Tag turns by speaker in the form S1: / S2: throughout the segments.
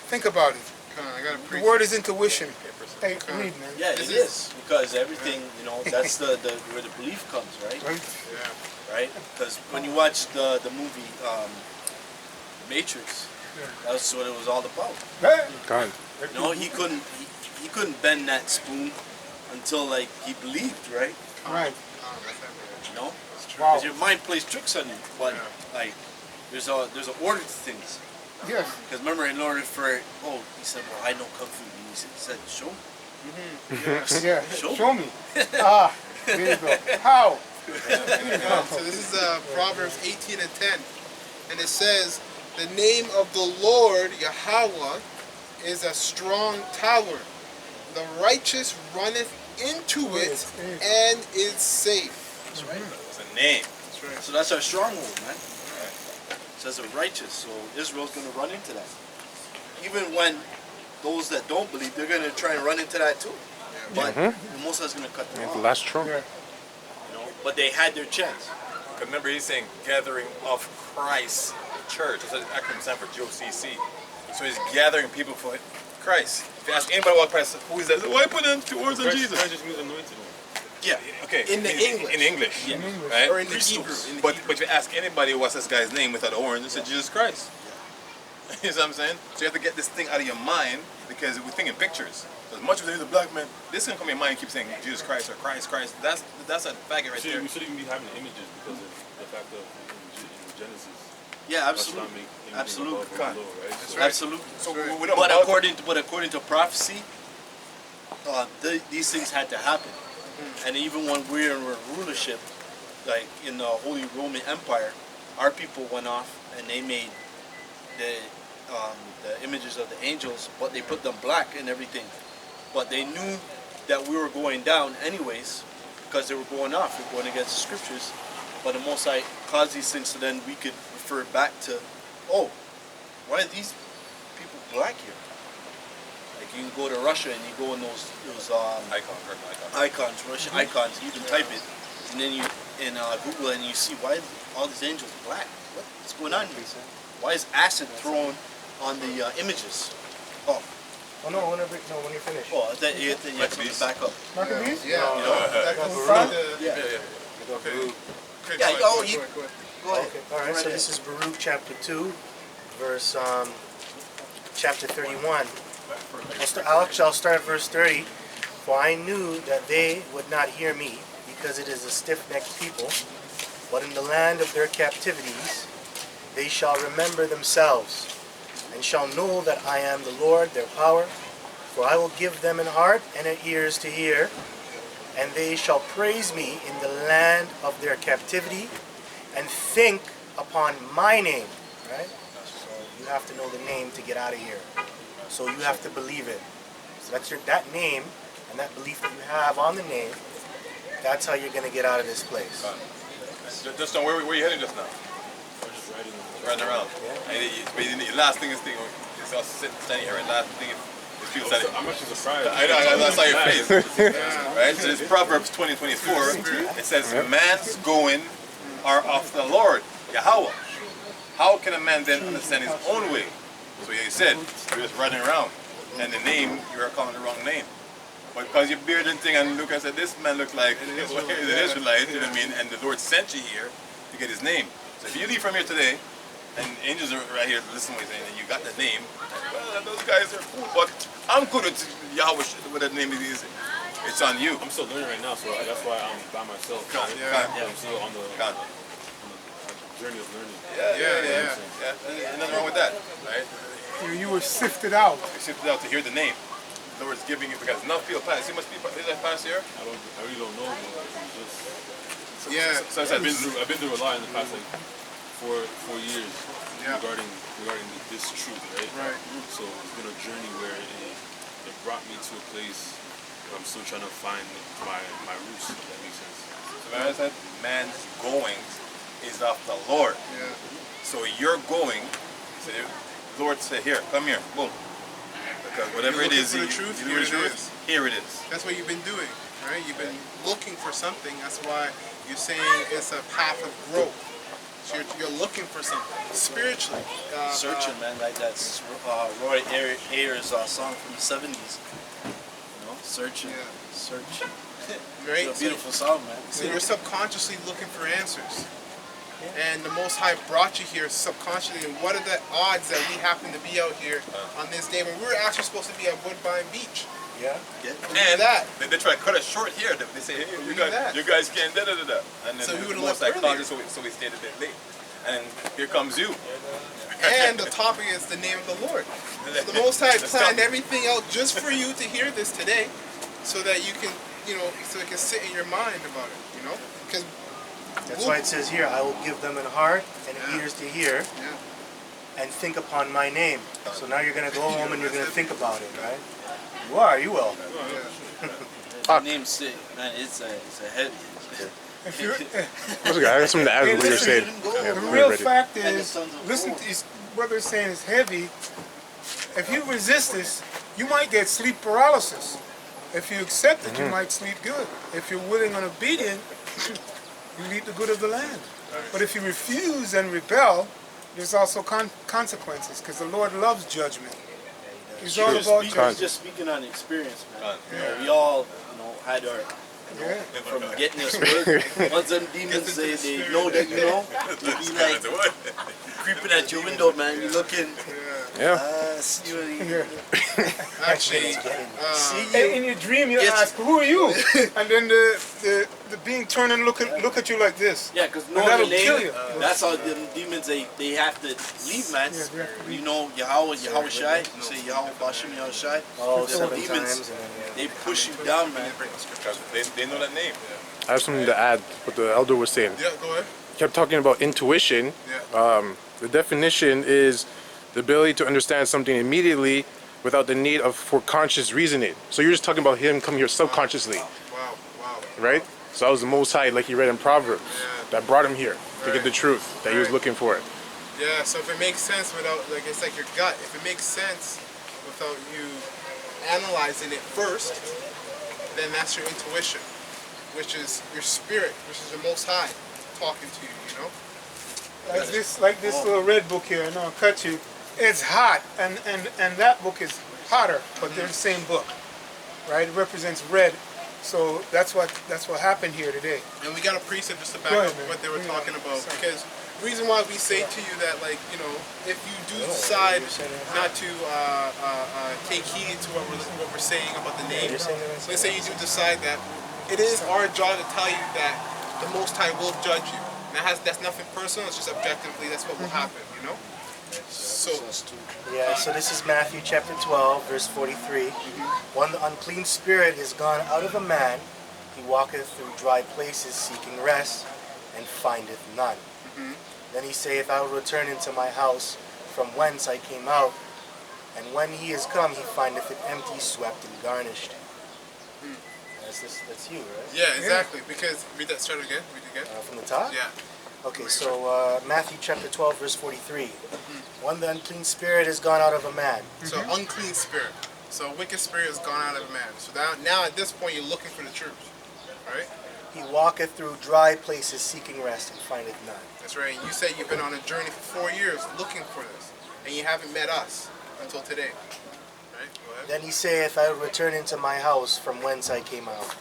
S1: Think about it.
S2: I gotta
S1: The
S2: preach.
S1: word is intuition. Hey,
S2: Come on.
S1: read, man.
S3: Yeah, it is because everything, you know, that's the where the belief comes, right?
S1: Right?
S2: Yeah.
S3: Right? Because when you watch the movie Matrix, that's what it was all about.
S1: Hey.
S4: God.
S3: You know, he couldn't bend that spoon until like he believed, right?
S1: Right.
S3: You know,
S1: Wow.
S3: because your mind plays tricks on you, but like there's a order to things.
S1: Yes.
S3: Because remember, in order for he said, well, I know kung fu. And he said, show me.
S1: Yeah.
S3: Show
S1: Show me. Ah, there you go. How?
S2: So this is Proverbs 18 and 10. And it says, the name of the Lord, Yahweh, is a strong tower. The righteous runneth into it and is safe.
S3: That's right. It's a name.
S2: That's right.
S3: So that's our stronghold, man. It says the righteous. So Israel's going to run into that. Even when those that don't believe, they're going to try and run into that too. But the Most High is going to cut them off.
S4: That's true.
S3: You know? But they had their chance.
S5: Remember, he's saying gathering of Christ Church. That's what the acronym stands for, GOCC. So he's gathering people for Christ. If you ask anybody what Christ, who is that? Why put in two words on Jesus?
S6: Christ just means anointed one.
S3: Yeah.
S5: Okay.
S2: In the English.
S5: In English.
S3: Yeah.
S5: Right?
S2: Or in the Hebrew.
S5: But if you ask anybody what's this guy's name without the orange, they say Jesus Christ. You know what I'm saying? So you have to get this thing out of your mind because we think in pictures. As much as there's a black man, this is gonna come in your mind and keep saying Jesus Christ or Christ. That's a faggot right there.
S6: We shouldn't even be having images because of the fact of in Genesis.
S3: Yeah, absolutely. Absolutely. Absolutely.
S5: So we don't
S3: But
S5: bow-
S3: according to prophecy, these things had to happen. And even when we were in rulership, like in the Holy Roman Empire, our people went off and they made the images of the angels, but they put them black and everything. But they knew that we were going down anyways because they were going off, they were going against the scriptures. But the Most High caused these things so then we could refer back to, why are these people black here? Like you can go to Russia and you go in those icons, Russian icons. You can type it, and then you in Google and you see why all these angels are black. What's going on here? Why is acid thrown on the images?
S1: Oh no, when you finish.
S3: You have to back up.
S1: Maccabees?
S2: Yeah. That comes
S1: Baruch.
S2: from the...
S3: Yeah.
S2: Go
S3: You
S2: ahead.
S3: go ahead.
S7: Okay. All right. So this is Baruch chapter 2, verse chapter 31. I'll start at verse 30. For I knew that they would not hear me, because it is a stiff-necked people. But in the land of their captivities, they shall remember themselves, and shall know that I am the Lord, their power. For I will give them an heart and an ears to hear, and they shall praise me in the land of their captivity, and think upon my name. Right? So you have to know the name to get out of here. So you have to believe it. So that's that name and that belief that you have on the name. That's how you're gonna get out of this place.
S5: Just where are you heading just now?
S6: We're just
S5: Riding around.
S7: Yeah.
S5: And the last thing is us standing here. And last thing is people standing.
S6: I'm actually surprised.
S5: I saw your face. Right? So it's Proverbs 20:24. It says, man's going are of the Lord, Yahweh. How can a man then understand his own way? So you said, you're just running around. And the name, you're calling the wrong name. But because your beard and thing, and look, I said, this man looks like an Israelite, you know what I mean? And the Lord sent you here to get his name. So if you leave from here today, and angels are right here listening to what you're saying, and you got the name, well, those guys are cool, but I'm good at Yahweh, what that name is. It's on you.
S6: I'm still learning right now, so that's why I'm by myself.
S5: Come.
S6: I'm still on the
S5: Come.
S6: journey of learning.
S5: Yeah. And nothing wrong with that, right?
S1: You were sifted out.
S5: You sifted out to hear the name. The Lord's giving you because enough people pass. See much people that pass here?
S6: I really don't know, but it's just.
S2: Yeah.
S6: So I've been through a lot in the past like four years regarding this truth, right?
S2: Right.
S6: So it's been a journey where it brought me to a place where I'm still trying to find my roots. If that makes sense.
S5: So as I said, man's going is of the Lord.
S2: Yeah.
S5: So you're going. So the Lord said, "Here, come here, boom." Because whatever it
S2: You're
S5: is,
S2: looking for the truth,
S5: you know what it is. Here it is.
S2: That's what you've been doing, right? You've been looking for something. That's why you're saying it's a path of growth. So you're looking for something spiritually.
S3: Searching, man, like that's Roy Ayers' song from the 70s. You know, searching,
S2: Yeah.
S3: searching.
S2: Right?
S3: It's a beautiful song, man.
S2: So you're subconsciously looking for answers. And the Most High brought you here subconsciously. And what are the odds that we happen to be out here on this day when we were actually supposed to be at Woodbine Beach?
S7: Yeah.
S5: And
S2: that.
S5: they try to cut it short here. They say, hey,
S2: Look at that.
S5: you guys can't da-da-da-da. And then
S2: So we would've
S5: Most
S2: left
S5: High called
S2: earlier.
S5: us, so we stayed a bit late. And here comes you.
S2: And the topic is the name of the Lord. So the Most High planned everything out just for you to hear this today, so that you can, so it can sit in your mind about it, Because
S7: That's why it says here, I will give them an heart and
S2: Yeah.
S7: ears to hear
S2: yeah,
S7: and think upon my name. So now you're going to go home and you're going to think about it, right? You are, you will.
S3: The name sick, man. It's a heavy.
S1: If you,
S4: I got something to add to what you're saying. Yeah,
S1: the
S4: we're
S1: real
S4: ready.
S1: fact
S3: And the
S1: is,
S3: sons of
S1: listen
S3: Korah.
S1: to these brothers saying it's heavy. If you resist this, you might get sleep paralysis. If you accept it, you might sleep good. If you're willing and obedient, you eat the good of the land. But if you refuse and rebel, there's also consequences, because the Lord loves judgment. He's all about judgment.
S3: Just speaking on experience, man.
S1: Yeah.
S3: We all, had our
S1: Yeah.
S3: from getting this word. Once them demons say they know that you know, they be like creeping at your window, man. You looking,
S4: Yeah.
S3: see what he,
S1: Yeah.
S2: actually,
S3: see
S1: And
S3: you.
S1: in your dream, you
S3: Yes.
S1: ask, "Who are you?" And then the being turn and look at you like this.
S3: Yeah, because
S1: And
S3: knowing
S1: that'll
S3: the
S1: kill
S3: name,
S1: you.
S3: that's how the demons they have to leave, man.
S1: Yeah, they have to
S3: You know Yahweh Shai. You say Yahweh Bashim Yahweh Shai.
S7: Oh,
S3: The
S7: 7
S3: demons,
S7: times. And then,
S3: they push you down, man.
S5: Because they know that name.
S4: I have something to add what the elder was saying.
S2: yeah, go ahead.
S4: Kept talking about intuition.
S2: Yeah.
S4: The definition is the ability to understand something immediately without the need for conscious reasoning. So you're just talking about him coming here subconsciously,
S2: Wow, wow.
S4: right? So that was the Most High, like he read in Proverbs, that brought him here to get the truth that he was
S2: Right.
S4: looking for.
S2: Yeah, so if it makes sense without, like, it's like your gut. If it makes sense without you analyzing it first, then that's your intuition, which is your spirit, which is the Most High talking to you,
S1: Like this little red book here, and I'll cut you. It's hot, and that book is hotter, but they're the same book, right? It represents red, so that's what happened here today.
S2: And we got a precept just to back
S1: Go
S2: up
S1: ahead, man.
S2: what they were
S1: Yeah.
S2: talking about.
S1: Sorry.
S2: Because the reason why we say to you that, like, if you do decide not to take heed to what we're saying about the name, let's say you do decide that, it is our job to tell you that the Most High will judge you. That's nothing personal. It's just objectively that's what will happen. So
S7: Yeah, so this is Matthew chapter 12, verse 43. When the unclean spirit is gone out of a man, he walketh through dry places seeking rest, and findeth none. Then he saith, I will return into my house from whence I came out. And when he is come, he findeth it empty, swept, and garnished. That's you, right?
S2: yeah, exactly. Because read that. Start again. Read it again.
S7: From the top?
S2: Yeah.
S7: Okay, so Matthew chapter 12, verse 43. When the unclean spirit is gone out of a man.
S2: So unclean spirit. So a wicked spirit has gone out of a man. So now at this point you're looking for the truth, right?
S7: He walketh through dry places seeking rest and findeth none.
S2: That's right. And you said you've been on a journey for 4 years looking for this, and you haven't met us until today, right? Go ahead.
S7: Then he saith, I will return into my house from whence I came out.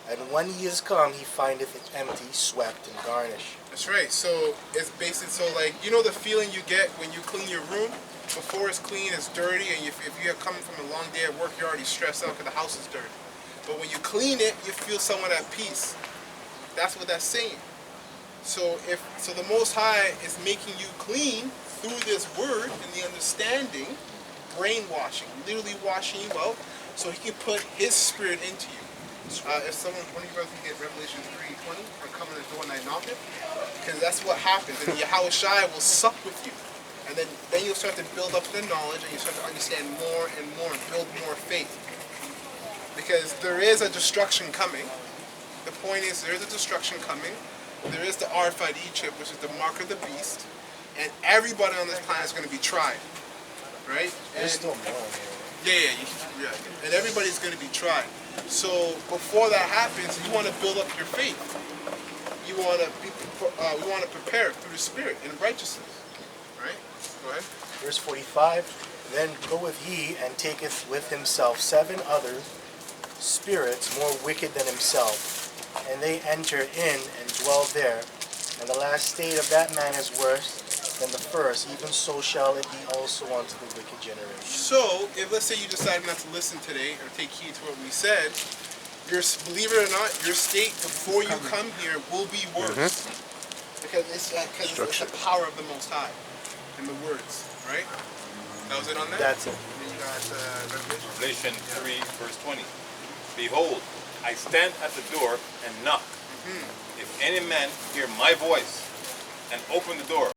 S7: And when he is come, he findeth it empty, swept, and garnished.
S2: That's right. So it's basically like the feeling you get when you clean your room. Before it's clean, it's dirty, and if you are coming from a long day at work, you're already stressed out because the house is dirty. But when you clean it, you feel somewhat at peace. That's what that's saying. So the Most High is making you clean through this word and the understanding, brainwashing, literally washing you out, so He can put His Spirit into you. If one of you guys can get Revelation 3:20, or come in the door and I knock it, because that's what happens. And Yahweh Shai will sup with you. And then you'll start to build up the knowledge, and you start to understand more and more and build more faith. Because there is a destruction coming. The point is, there is a destruction coming. There is the RFID chip, which is the mark of the beast. And everybody on this planet is going to be tried. Right?
S7: There's
S2: And-
S7: still more.
S2: yeah. And everybody's going to be tried. So before that happens, you want to build up your faith. we want to prepare through the Spirit in righteousness. Right? Go ahead.
S7: Verse 45, then goeth he and taketh with himself 7 other spirits more wicked than himself, and they enter in and dwell there. And the last state of that man is worse than the first, even so shall it be also unto the wicked generation.
S2: So, if let's say you decide not to listen today or take heed to what we said, believe it or not, your state before you come here will be worse. Because it's the power of the Most High in the words, right? That was it on that?
S7: That's it.
S2: And then you got
S5: Revelation
S2: Revelation.
S5: 3, verse 20. Behold, I stand at the door and knock. If any man hear my voice and open the door,